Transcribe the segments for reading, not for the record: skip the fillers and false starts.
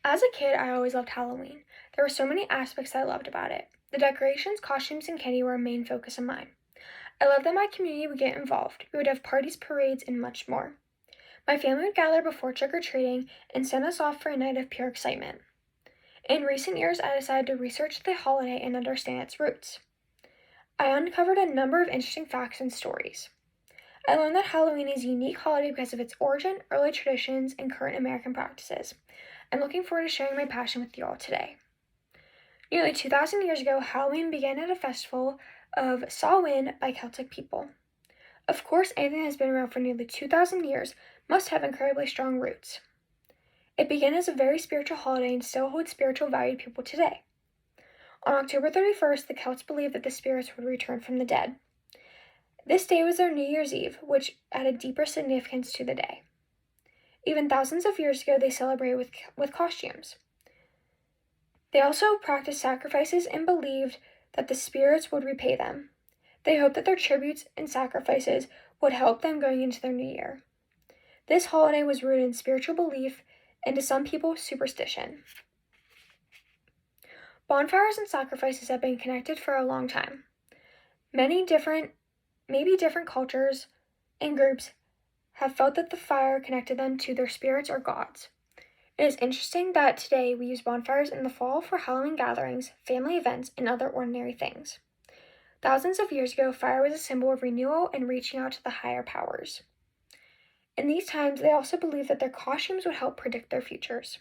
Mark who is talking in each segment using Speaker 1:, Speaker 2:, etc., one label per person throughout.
Speaker 1: As a kid, I always loved Halloween. There were so many aspects I loved about it. The decorations, costumes, and candy were a main focus of mine. I loved that my community would get involved. We would have parties, parades, and much more. My family would gather before trick or treating and send us off for a night of pure excitement. In recent years, I decided to research the holiday and understand its roots. I uncovered a number of interesting facts and stories. I learned that Halloween is a unique holiday because of its origin, early traditions, and current American practices. I'm looking forward to sharing my passion with you all today. Nearly 2,000 years ago, Halloween began at a festival of Samhain by Celtic people. Of course, anything that has been around for nearly 2,000 years must have incredibly strong roots. It began as a very spiritual holiday and still holds spiritual value to people today. On October 31st, the Celts believed that the spirits would return from the dead. This day was their New Year's Eve, which added deeper significance to the day. Even thousands of years ago, they celebrated with costumes. They also practiced sacrifices and believed that the spirits would repay them. They hoped that their tributes and sacrifices would help them going into their new year. This holiday was rooted in spiritual belief and to some people, superstition. Bonfires and sacrifices have been connected for a long time. Maybe different cultures and groups have felt that the fire connected them to their spirits or gods. It is interesting that today we use bonfires in the fall for Halloween gatherings, family events, and other ordinary things. Thousands of years ago, fire was a symbol of renewal and reaching out to the higher powers. In these times, they also believed that their costumes would help predict their futures.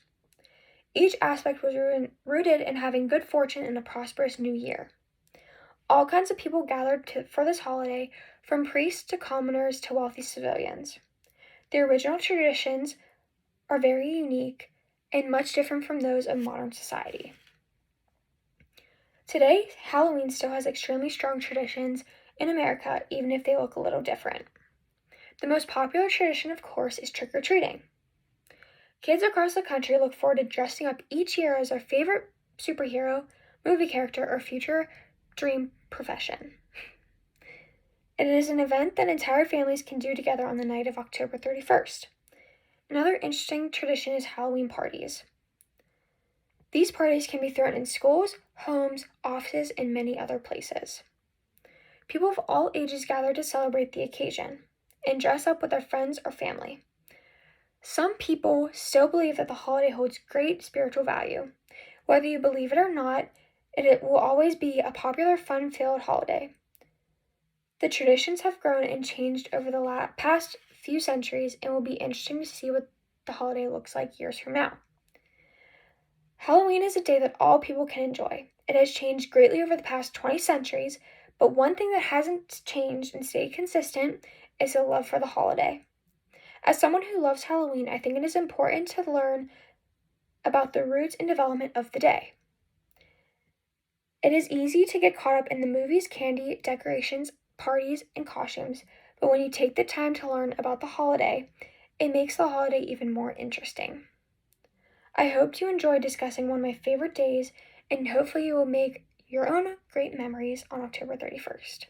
Speaker 1: Each aspect was rooted in having good fortune and a prosperous new year. All kinds of people gathered for this holiday, from priests to commoners to wealthy civilians. The original traditions are very unique and much different from those of modern society. Today, Halloween still has extremely strong traditions in America, even if they look a little different. The most popular tradition, of course, is trick-or-treating. Kids across the country look forward to dressing up each year as their favorite superhero, movie character, or future dream profession. It is an event that entire families can do together on the night of October 31st. Another interesting tradition is Halloween parties. These parties can be thrown in schools, homes, offices, and many other places. People of all ages gather to celebrate the occasion and dress up with their friends or family. Some people still believe that the holiday holds great spiritual value. Whether you believe it or not, it will always be a popular, fun-filled holiday. The traditions have grown and changed over the past few centuries, and will be interesting to see what the holiday looks like years from now. Halloween is a day that all people can enjoy. It has changed greatly over the past 20 centuries, but one thing that hasn't changed and stayed consistent is the love for the holiday. As someone who loves Halloween, I think it is important to learn about the roots and development of the day. It is easy to get caught up in the movies, candy, decorations, parties, and costumes, but when you take the time to learn about the holiday, it makes the holiday even more interesting. I hope you enjoyed discussing one of my favorite days, and hopefully you will make your own great memories on October 31st.